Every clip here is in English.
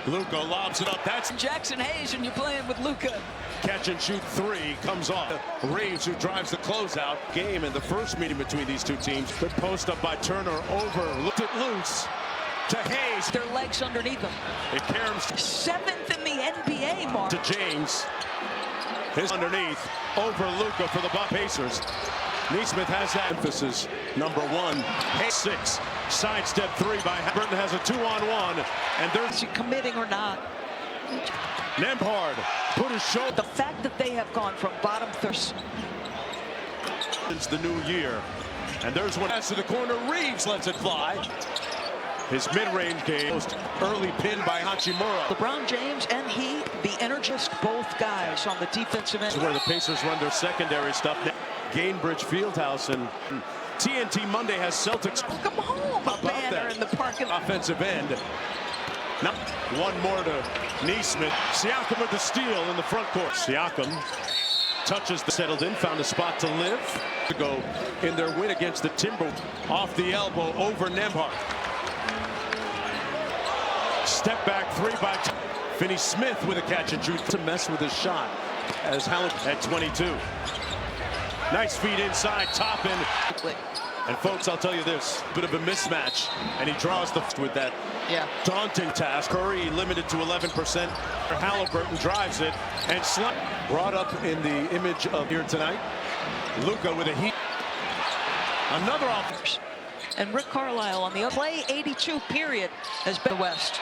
Luka lobs it up. That's Jackson Hayes, and you're playing with Luka. Catch and shoot three comes off. Reeves, who drives the closeout. Game in the first meeting between these two teams. Good post up by Turner over. Looked it loose to Hayes. Their legs underneath them. It caroms 7th in the NBA, Mark. to James. His underneath over Luka for the Pacers. Neesmith has that emphasis. Number one. Hayes 6. Sidestep three by Burton has a 2-on-1. And there's Is he committing or not? Nembhard put his shoulder. The fact that they have gone from bottom third. It's the new year. And there's one pass to the corner. Reeves lets it fly. His mid-range game. Most early pin by Hachimura. LeBron James and he, the energist, both guys on the defensive end. This is where the Pacers run their secondary stuff. Gainbridge Fieldhouse and TNT Monday has Celtics. Come home, a banner in the parking lot. Offensive end. Now, one more to Neesmith. Siakam with the steal in the front court. Siakam touches the settled in, found a spot to live. To go in their win against the Timberwolves. Off the elbow over Nembhard. Step back three by Finney-Smith with a catch and shoot to mess with his shot as Halleck at 22. Nice feed inside, top in. And folks, I'll tell you this, bit of a mismatch, and he draws the with that daunting task. Curry limited to 11%. Halliburton drives it and brought up in the image of here tonight. Luka with a heat. Another offense. And Rick Carlisle on the play 82 period has been the West.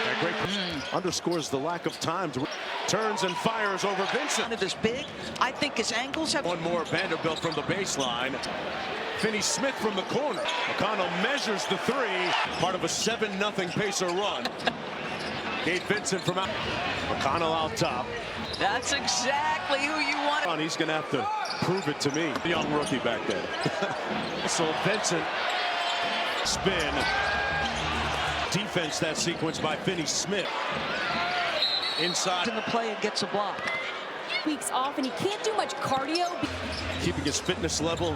That great underscores the lack of time to turns and fires over Vincent. It is big. I think his angles have. One more Vanderbilt from the baseline. Finney-Smith from the corner. McConnell measures the three. Part of a 7-0 Pacer run. Gabe Vincent from out. McConnell out top. That's exactly who you want. He's going to have to prove it to me. The young rookie back there. So Vincent spin. Defense that sequence by Finney-Smith. Inside. In the play and gets a block. Weeks off and he can't do much cardio. Keeping his fitness level.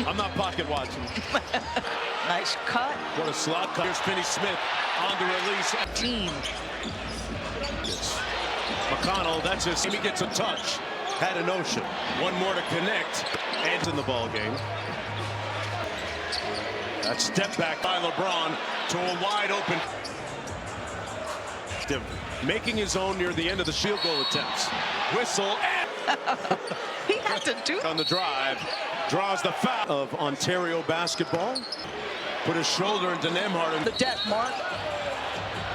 I'm not pocket watching. Nice cut. What a slot cut. Here's Finney-Smith on the release. Team. McConnell, that's his. He gets a touch. Had a notion. One more to connect. And in the ball game. That step back by LeBron to a wide open. Making his own near the end of the field goal attempts. Whistle and he had to do on the drive. Draws the foul of Ontario basketball. Put his shoulder into Nembhard. The deck, Mark.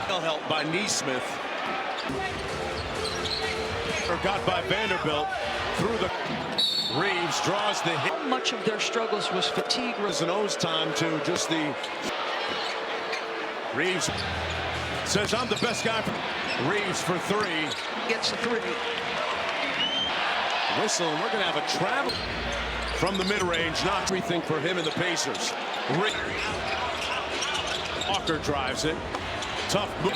Help by Neesmith. Got by Vanderbilt through the Reeves draws the hit. How much of their struggles was fatigue? There's an O's time to just the Reeves says I'm the best guy. Reeves for three. Gets the three. Whistle, and we're going to have a travel from the mid-range. Not everything for him and the Pacers. Walker drives it. Tough move.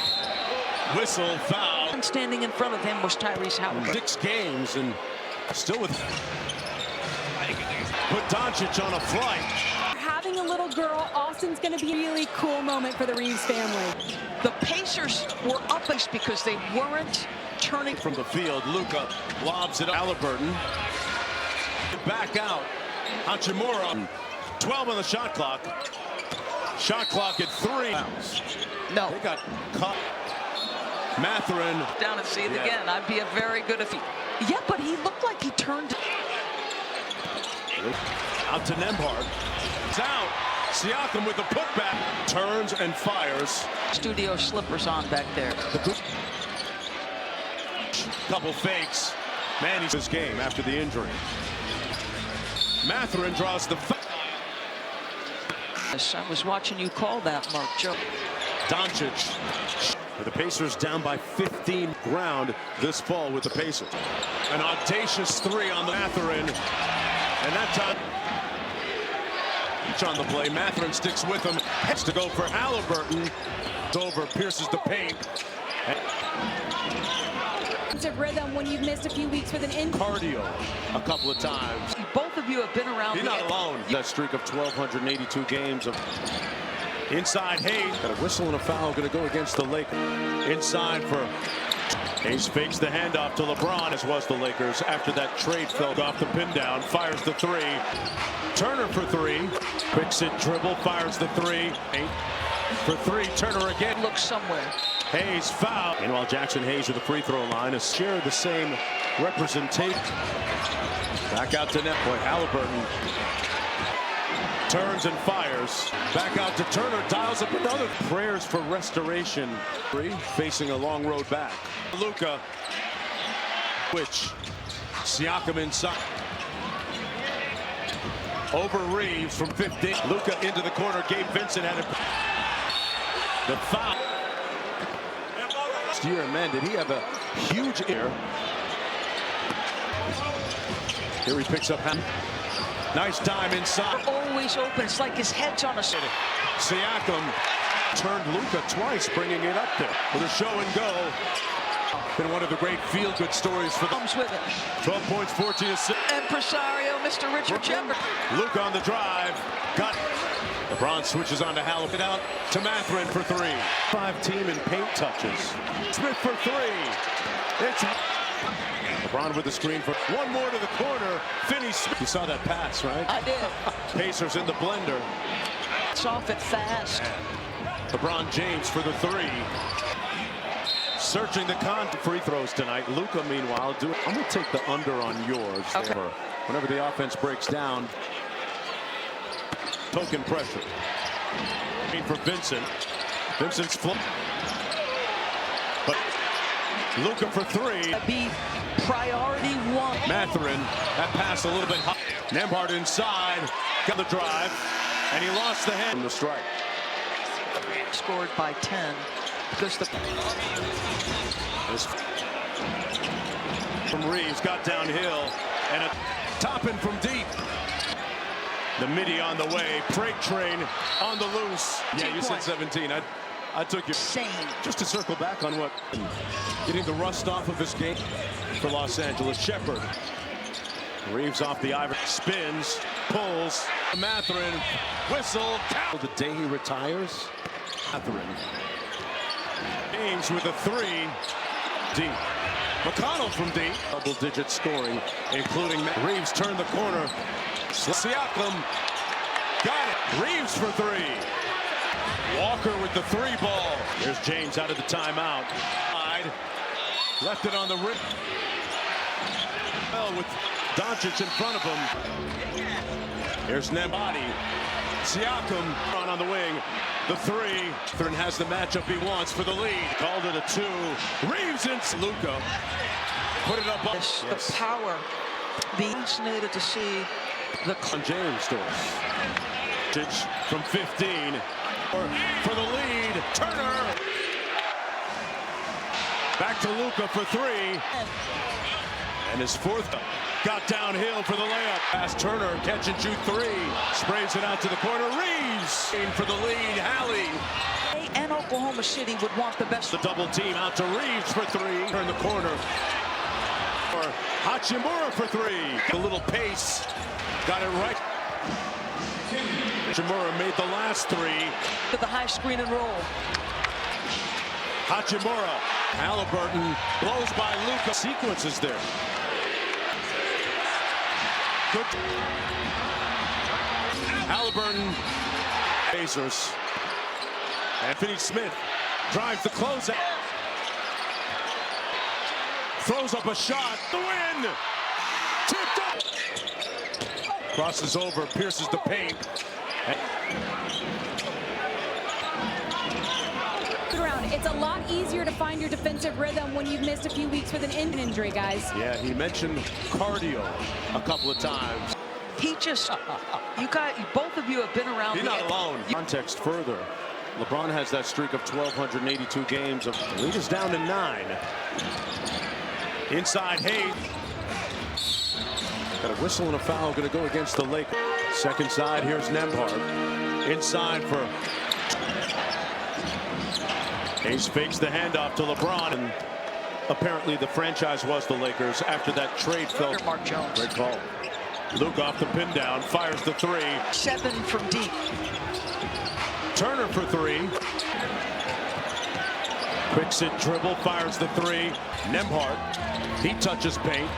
Whistle, foul. And standing in front of him was Tyrese Halliburton. 6 games and still with. Put Doncic on a flight. Having a little girl, Austin's going to be a really cool moment for the Reeves family. The Pacers were up because they weren't turning from the field. Luka lobs it up. Halliburton. Back out. Hachimura. 12 on the shot clock. Shot clock at 3. No. They got caught. Mathurin. Down and see it again. I'd be a very good if he. Yeah, but he looked like he turned. Out to Nembhard. It's out. Siakam with the putback. Turns and fires. Studio slippers on back there. Couple fakes. Man, he's his game after the injury. Mathurin draws the foul. I was watching you call that, Mark Joe. Doncic. The Pacers down by 15 ground this fall with the Pacers. An audacious 3 on the Mathurin. And that time on the play. Mathurin sticks with him. Has to go for Halliburton. It's over. Pierces the paint. Rhythm when you've missed a few weeks with an injury. Cardio a couple of times. Both of you have been around. You're not alone. That streak of 1,282 games of Inside Hayes. Got a whistle and a foul going to go against the Lakers. Inside for Hayes, fakes the handoff to LeBron, as was the Lakers after that trade fell off the pin down. Fires the three. Turner for three. Picks it, dribble, fires the three. 8 for three. Turner again. Looks somewhere. Hayes foul. Meanwhile, Jackson Hayes at the free throw line has shared the same representation. Back out to net. Boy, Halliburton turns and fires. Back out to Turner, dials up another. Prayers for restoration. Facing a long road back. Luka, which Siakam inside. Over Reeves from 15. Luka into the corner. Gabe Vincent had it. The foul. Last year, man, did he have a huge air? Here he picks up. Nice time inside. Always open. It's like his head's on a. Siakam turned Luka twice, bringing it up there with a show and go. Been one of the great feel-good stories for the. Comes with it. 12 points, 14 assists. Impresario, Mr. Richard Chambers. Luka on the drive. Got. LeBron switches on to Halliburton. Out to Mathurin for three. 5-team in paint touches. Smith for three. It's. LeBron with the screen for one more to the corner. Finney Smith. You saw that pass, right? I did. Pacers in the blender. It's off it fast. LeBron James for the three. Searching the free throws tonight. Luka, meanwhile, I'm going to take the under on yours. Okay. Whenever the offense breaks down. Token pressure. For Vincent. Vincent's flip. But Luka for three. Be priority one. Mathurin, that pass a little bit high. Nembhard inside, got the drive, and he lost the hand from the strike. Scored by 10 because the. From Reeves, got downhill, and a topping from deep. The midi on the way, freight train on the loose. Yeah, you said 17. I took you. Same. Just to circle back on what getting the rust off of his game for Los Angeles. Shepherd. Reeves off the ivory. Spins. Pulls. Mathurin. Whistle. Count. The day he retires. Mathurin. James with a three. Deep. McConnell from deep. Double-digit scoring, including Reeves turned the corner. Siakam. Got it. Reeves for three. Walker with the three ball. Here's James out of the timeout. Left it on the rim. Well, with Doncic in front of him. Here's Nembhard. Siakam on the wing. The three. Thurn has the matchup he wants for the lead. Called it a two. Reeves and Luka. Put it up. The power. Being fascinated to see the. James doors. From 15. For the lead, Turner. Back to Luka for three. And his fourth got downhill for the layup. Pass Turner, catch and shoot three. Sprays it out to the corner. Reeves in for the lead. Hallie. And Oklahoma City would want the best. The double team out to Reeves for three. In the corner. For Hachimura for three. A little pace. Got it right. Hachimura made the last three. To the high screen and roll. Hachimura. Halliburton blows by Luka. Sequences there. Good. Halliburton. Pacers. And Finney Smith drives the closeout. Throws up a shot. The win. Tipped up. Crosses over, pierces the paint. It's a lot easier to find your defensive rhythm when you've missed a few weeks with an injury, guys. Yeah, he mentioned cardio a couple of times. He just, both of you have been around. You're not alone. Context further. LeBron has that streak of 1,282 games. The lead is down to 9. Inside Hayes. Got a whistle and a foul going to go against the Lakers. Second side, here's Nembhard. Inside for Hayes fakes the handoff to LeBron, and apparently the franchise was the Lakers after that trade fell. Mark Jones. Great call. Luke off the pin down, fires the three. 7 from deep. Turner for three. Quick sit dribble, fires the three. Nembhard, he touches paint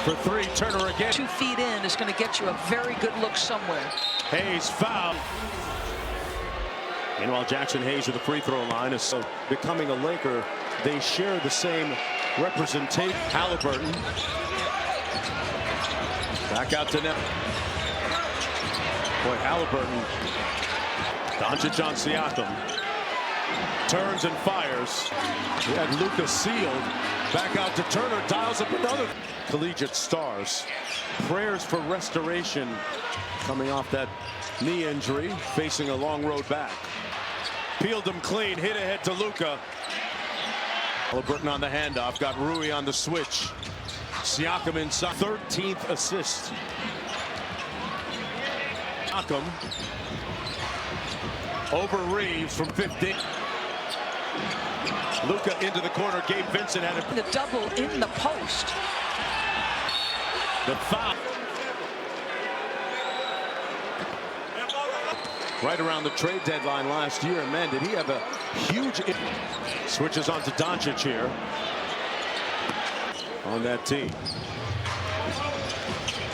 for three. Turner again. 2 feet in is going to get you a very good look somewhere. Hayes foul. Meanwhile, Jackson Hayes at the free throw line is becoming a Laker. They share the same representation. Halliburton. Back out to net. Boy, Halliburton. Doncic on Siakam. Turns and fires. He had Luka sealed. Back out to Turner. Dials up another. Collegiate stars. Prayers for restoration. Coming off that knee injury. Facing a long road back. Peeled him clean. Hit ahead to Luka. Halliburton on the handoff. Got Rui on the switch. Siakam inside. 13th assist. Siakam. Over Reeves from 15. Luka into the corner. Gabe Vincent had The double in the post. the foul. Right around the trade deadline last year. Man, did he have a huge... Switches on to Doncic here. On that team.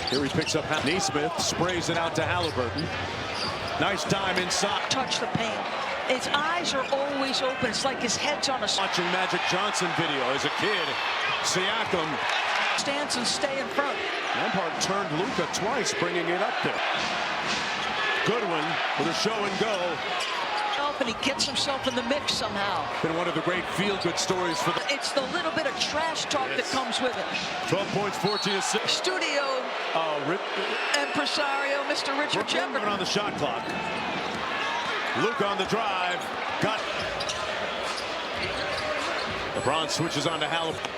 Here he picks up Nesmith. Sprays it out to Halliburton. Nice dime inside. Touch the paint. His eyes are always open. It's like his head's on a... Watching Magic Johnson video as a kid. Siakam. Stance and stay in front. Nembhard turned Luka twice, bringing it up there. Goodwin with a show and go. And he gets himself in the mix somehow. Been one of the great feel-good stories for the... It's the little bit of trash talk that comes with it. 12 points, 14 assists. Studio impresario, Mr. Richard Shepard. On the shot clock. Luka on the drive. Got... LeBron switches on to Halliburton.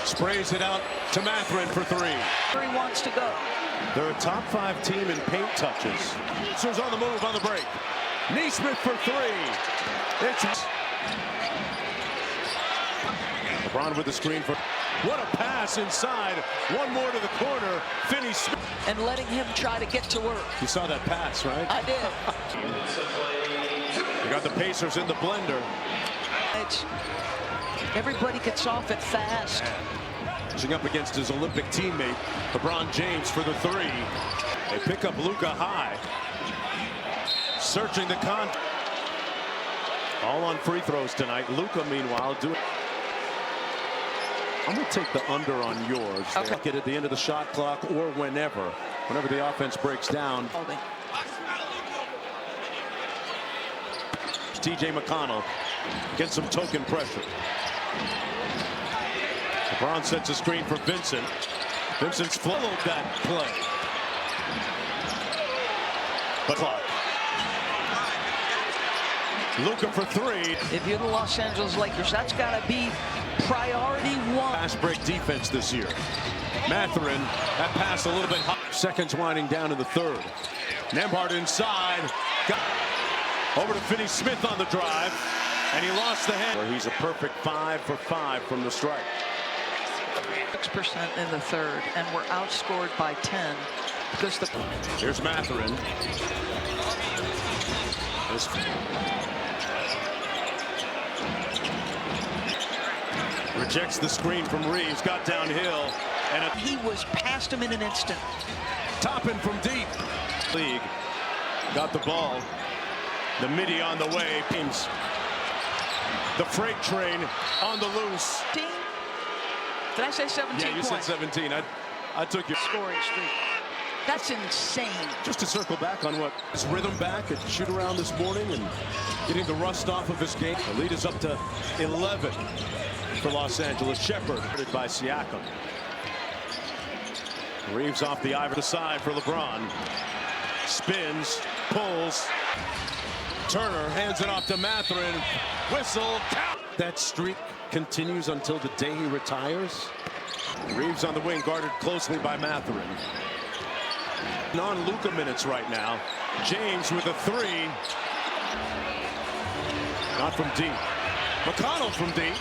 Sprays it out to Mathurin for three. Where he wants to go. They're a top 5 team in paint touches. Sixers on the move on the break. Nesmith for three. It's... LeBron with the screen for... What a pass inside. One more to the corner. Finney Smith. And letting him try to get to work. You saw that pass, right? I did. You got the Pacers in the blender. Everybody gets off it fast. Pushing up against his Olympic teammate, LeBron James for the three. They pick up Luka high. Searching the con. All on free throws tonight. Luka, meanwhile, doing... I'm going to take the under on yours. Okay. Get at the end of the shot clock or whenever the offense breaks down. T.J. McConnell gets some token pressure. LeBron sets a screen for Vincent. Vincent's followed that play. But clock. Luka for three. If you're the Los Angeles Lakers, that's got to be priority one. Fast break defense this year. Mathurin, that pass a little bit hot. Seconds winding down in the third. Nembhard inside. Got over to Finney Smith on the drive. And he lost the hand. He's a perfect 5 for 5 from the strike. 6% in the third, and we're outscored by 10 because the... Here's Mathurin. Rejects the screen from Reeves, got downhill, and he was past him in an instant. Toppin from deep. League got the ball. The midi on the way. The freight train on the loose. Did I say 17 Yeah, you points? said 17. I took your Scoring streak. That's insane. Just to circle back on what his rhythm back at shoot around this morning and getting the rust off of his game. The lead is up to 11 for Los Angeles. Shepard by Siakam. Reeves off the eye of the side for LeBron. Spins, pulls. Turner hands it off to Mathurin. Whistle, count. That streak continues until the day he retires. Reeves on the wing, guarded closely by Mathurin. Non-Luka minutes right now. James with a three. Not from deep. McConnell from deep.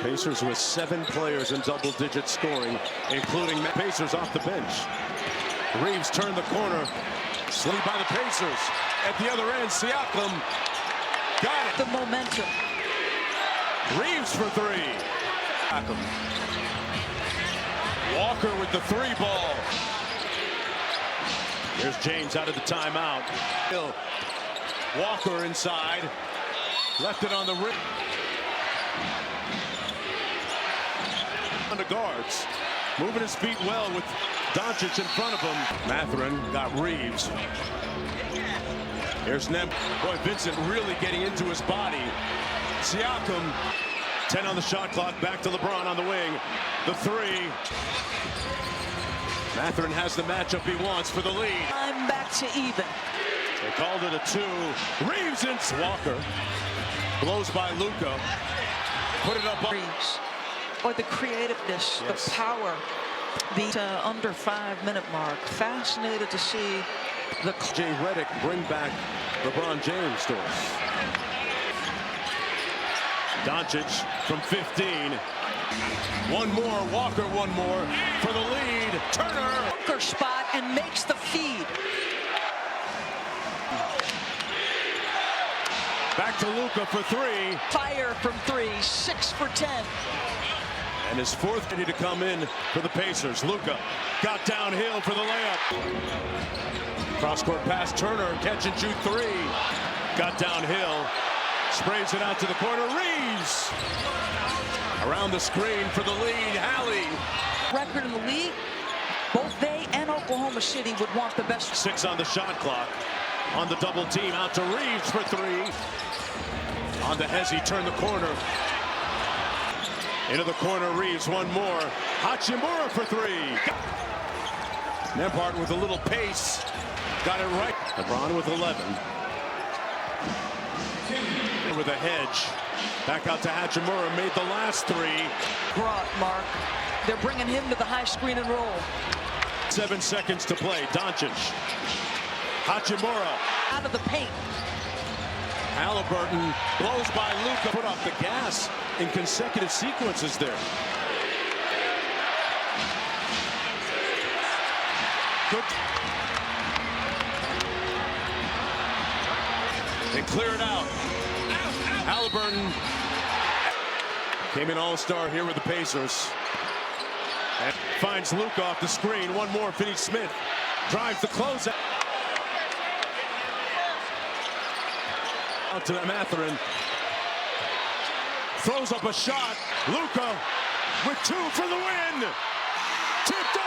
Pacers with 7 players in double-digit scoring, including Pacers off the bench. Reeves turned the corner. Slid by the Pacers. at the other end. Siakam got it. The momentum. Reeves for three. Siakam. Walker with the three ball. Here's James out of the timeout. Walker inside. Left it on the rim. On the guards. Moving his feet well with Doncic in front of him. Mathurin got Reeves. Here's Nem. Boy, Vincent really getting into his body. Siakam. 10 on the shot clock. Back to LeBron on the wing. The three. Mathurin has the matchup he wants for the lead. I'm back to even. They called it a two. Reeves and Walker. Blows by Luka. Put it up. Reeves. Or the creativeness, Yes. the power. The under 5-minute mark. Fascinated to see the... Jay Redick bring back LeBron James to us. Doncic from 15. One more. Walker one more for the lead. Turner. Bunker spot and makes the feed. Back to Luka for three. Fire from three. 6 for 10. And his fourth ready to come in for the Pacers. Luka got downhill for the layup. Cross-court pass. Turner catch and shoot three. Got downhill. Sprays it out to the corner. Reeves. Around the screen for the lead. Hallie. Record in the league. Both they and Oklahoma City would want the best. 6 on the shot clock. On the double team. Out to Reeves for three. On the Hezzy. Turn the corner. Into the corner, Reeves, one more. Hachimura for three. Nembhard with a little pace. Got it right. LeBron with 11. With a hedge. Back out to Hachimura, made the last three. Brought Mark. They're bringing him to the high screen and roll. 7 seconds to play. Doncic. Hachimura. Out of the paint. Halliburton blows by Luka. Put off the gas in consecutive sequences there. Good. They clear it out. Halliburton came in all-star here with the Pacers. And finds Luka off the screen. One more. Finney-Smith drives the closeout. Out to Mathurin. Throws up a shot. Luka with two for the win. Tipped up.